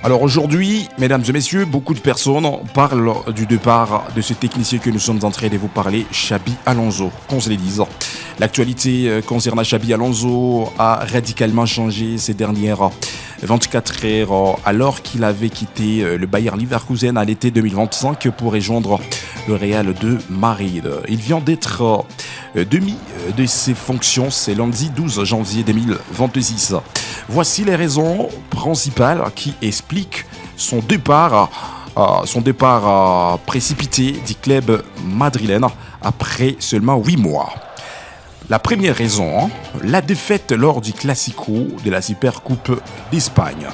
Alors aujourd'hui, mesdames et messieurs, beaucoup de personnes parlent du départ de ce technicien que nous sommes en train de vous parler, Xabi Alonso, qu'on se le dise. L'actualité concernant Xabi Alonso a radicalement changé ces dernières 24 heures alors qu'il avait quitté le Bayer Leverkusen à l'été 2025 pour rejoindre le Real de Madrid. Il vient d'être demi de ses fonctions, c'est lundi 12 janvier 2026. Voici les raisons principales qui expliquent son départ précipité du club madrilène après seulement 8 mois. La première raison, la défaite lors du Classico de la Supercoupe d'Espagne.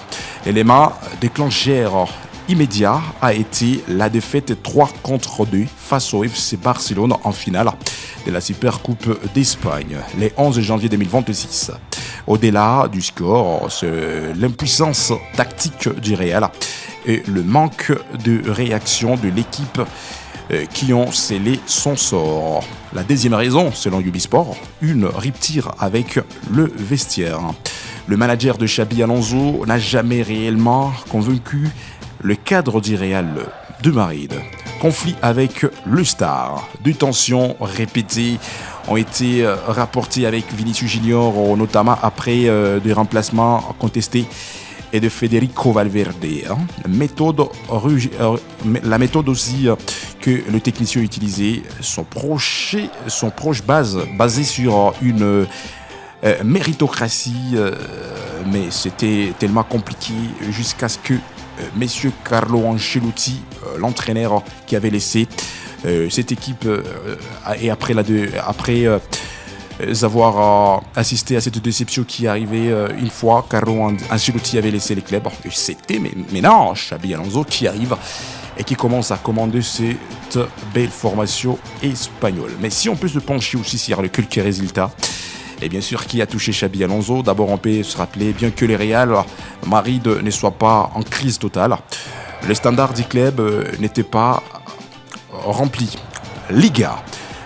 L'élément déclencheur immédiat a été la défaite 3-2 face au FC Barcelone en finale de la Supercoupe d'Espagne, le 11 janvier 2026. Au-delà du score, c'est l'impuissance tactique du Real et le manque de réaction de l'équipe qui ont scellé son sort. La deuxième raison, selon Ubisport, une rupture avec le vestiaire. Le manager de Xabi Alonso n'a jamais réellement convaincu le cadre du Real de Madrid. Conflit avec le star. Deux tensions répétées ont été rapportées avec Vinicius Junior, notamment après des remplacements contestés et de Federico Valverde. La méthode aussi que le technicien utilisait, son proche basée sur une méritocratie, mais c'était tellement compliqué jusqu'à ce que Monsieur Carlo Ancelotti, l'entraîneur qui avait laissé cette équipe et après avoir assisté à cette déception qui est arrivée une fois, Carlo Ancelotti avait laissé les clubs. C'était maintenant Xabi Alonso qui arrive et qui commence à commander cette belle formation espagnole. Mais si on peut se pencher aussi sur le quelques résultats, et bien sûr, qui a touché Xabi Alonso? D'abord, on peut se rappeler, bien que le Real Madrid ne soit pas en crise totale, le standard du club n'était pas rempli. Liga,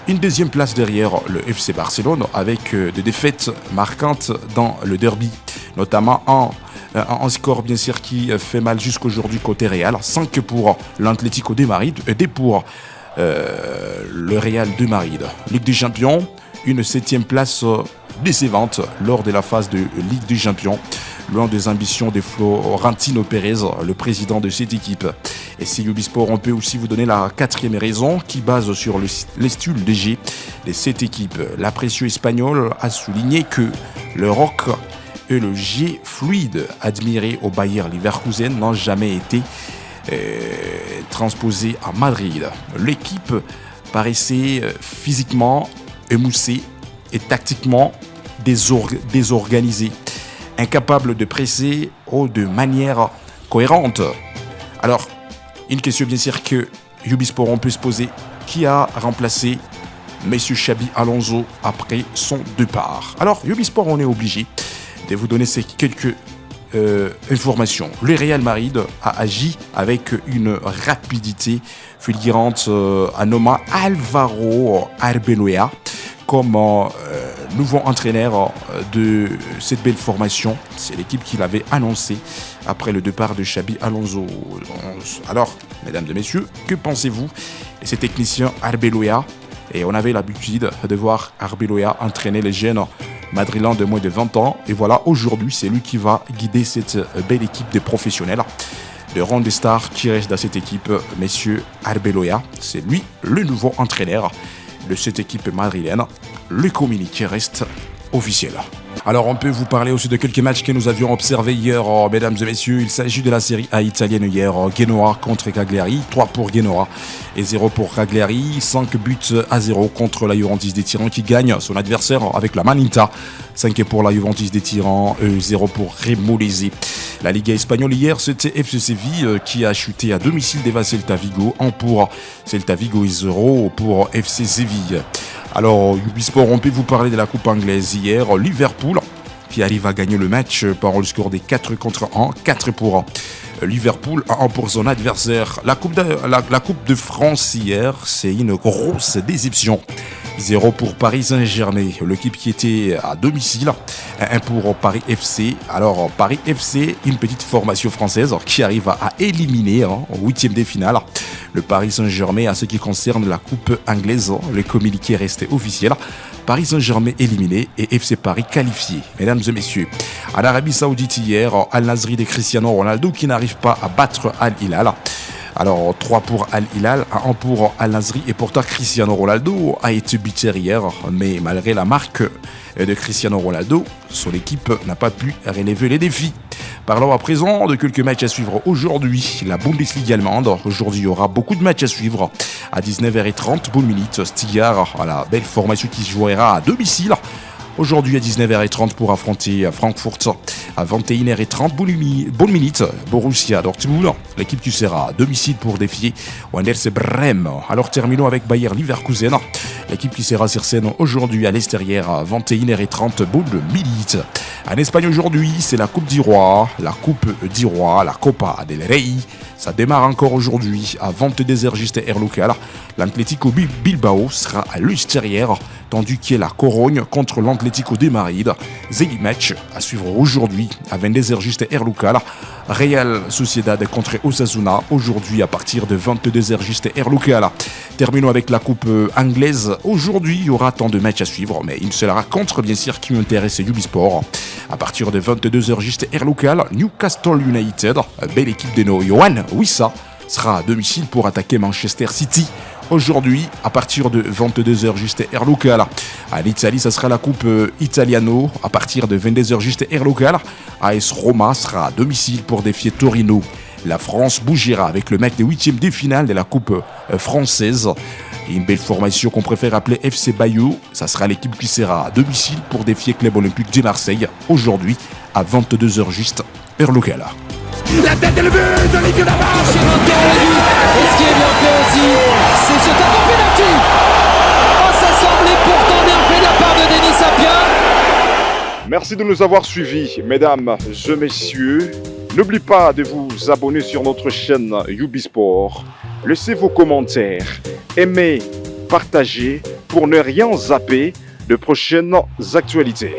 une deuxième place derrière le FC Barcelone avec des défaites marquantes dans le derby, notamment un score bien sûr qui fait mal jusqu'aujourd'hui côté Real, 5 pour l'Atlético de Madrid et pour le Real de Madrid. Ligue des Champions, une 7e place décevante lors de la phase de Ligue des Champions, loin des ambitions de Florentino Pérez, le président de cette équipe. Et si Ubisport, on peut aussi vous donner la 4e raison qui base sur les styles de jeu de cette équipe. La pression espagnole a souligné que le rock et le jeu fluide admiré au Bayer Leverkusen n'ont jamais été transposés à Madrid. L'équipe paraissait physiquement émoussée et tactiquement désorganisée, incapable de presser de manière cohérente. Alors, une question bien sûr que Ubisport on peut se poser, qui a remplacé Monsieur Xabi Alonso après son départ? Alors, Ubisport, on est obligé de vous donner ces quelques informations. Le Real Madrid a agi avec une rapidité fulgurante en nommant Álvaro Arbeloa comme nouveau entraîneur de cette belle formation. C'est l'équipe qui l'avait annoncé après le départ de Xabi Alonso. Alors, mesdames et messieurs, que pensez-vous de ces techniciens Arbeloa? Et on avait l'habitude de voir Arbeloa entraîner les jeunes madrilènes de moins de 20 ans. Et voilà, aujourd'hui, c'est lui qui va guider cette belle équipe de professionnels. Le rang des stars qui reste dans cette équipe, messieurs Arbeloa, c'est lui le nouveau entraîneur de cette équipe madrilène. Le communiqué reste officiel. Alors on peut vous parler aussi de quelques matchs que nous avions observés hier, mesdames et messieurs. Il s'agit de la série A italienne hier, Genoa contre Cagliari, 3 pour Genoa et 0 pour Cagliari, 5 buts à 0 contre la Juventus des Tyrans qui gagne son adversaire avec la Maninta, 5 pour la Juventus des Tyrans, 0 pour Remolese. La Liga espagnole hier, c'était FC Séville qui a chuté à domicile devant Celta Vigo, 1 pour Celta Vigo et 0 pour FC Séville. Alors, Ubisport, on peut vous parler de la Coupe anglaise hier. Liverpool qui arrive à gagner le match par le score des 4 contre 1, 4 pour 1. Liverpool a 1 pour son adversaire. La Coupe de France hier, c'est une grosse déception. 0 pour Paris Saint-Germain, l'équipe qui était à domicile. 1 pour Paris FC. Alors Paris FC, une petite formation française qui arrive à éliminer en 8e de finale le Paris Saint-Germain. À ce qui concerne la Coupe anglaise, le communiqué est resté officiel. Paris Saint-Germain éliminé et FC Paris qualifié. Mesdames et messieurs, en Arabie Saoudite hier, Al-Nasri de Cristiano Ronaldo qui n'arrive pas à battre Al-Hilal. Alors 3 pour Al-Hilal, 1 pour Al-Nasri et pourtant Cristiano Ronaldo a été buteur hier, mais malgré la marque de Cristiano Ronaldo, son équipe n'a pas pu relever les défis. Parlons à présent de quelques matchs à suivre aujourd'hui. La Bundesliga allemande, aujourd'hui il y aura beaucoup de matchs à suivre. À 19h30, bonne minute, Stuttgart, la belle formation qui jouera à domicile. Aujourd'hui à 19h30 pour affronter Francfort. À 21h30, bonne minute, Borussia Dortmund. L'équipe qui sera à domicile pour défier Wanders Brême. Alors terminons avec Bayer Leverkusen. L'équipe qui sera sur scène aujourd'hui à l'extérieur à 21h30, bonne minute. En Espagne aujourd'hui, c'est la Coupe du Roi, la Copa del Rey. Ça démarre encore aujourd'hui à 22h juste heure locale. L'Atlético Bilbao sera à l'extérieur, tandis que la Corogne contre l'Atlético de Madrid. Zéli match à suivre aujourd'hui à 22h juste heure locale. Real Sociedad contre Osasuna aujourd'hui à partir de 22h juste heure locale. Terminons avec la Coupe anglaise. Aujourd'hui, il y aura tant de matchs à suivre, mais une seule rencontre, bien sûr, qui m'intéresse, c'est Ubisport. À partir de 22h juste heure locale, Newcastle United, belle équipe de nos Johan Wissa, sera à domicile pour attaquer Manchester City. Aujourd'hui, à partir de 22h juste heure locale. En Italie, ça sera la Coupe Italiano. À partir de 22h juste heure locale, AS Roma sera à domicile pour défier Torino. La France bougera avec le match des 8e de finale de la Coupe française. Et une belle formation qu'on préfère appeler FC Bayeux. Ça sera l'équipe qui sera à domicile pour défier Club Olympique de Marseille. Aujourd'hui, à 22h juste heure locale. La tête et le but d'Olivier Damas. C'est manqué le but. Et ce qui est bien fait aussi, c'est ce tableau penalty. Oh, ça semblait pourtant bien fait de la part de Denis Sapien. Merci de nous avoir suivis, mesdames et messieurs. N'oubliez pas de vous abonner sur notre chaîne Ubisport. Laissez vos commentaires, aimez, partagez pour ne rien zapper de prochaines actualités.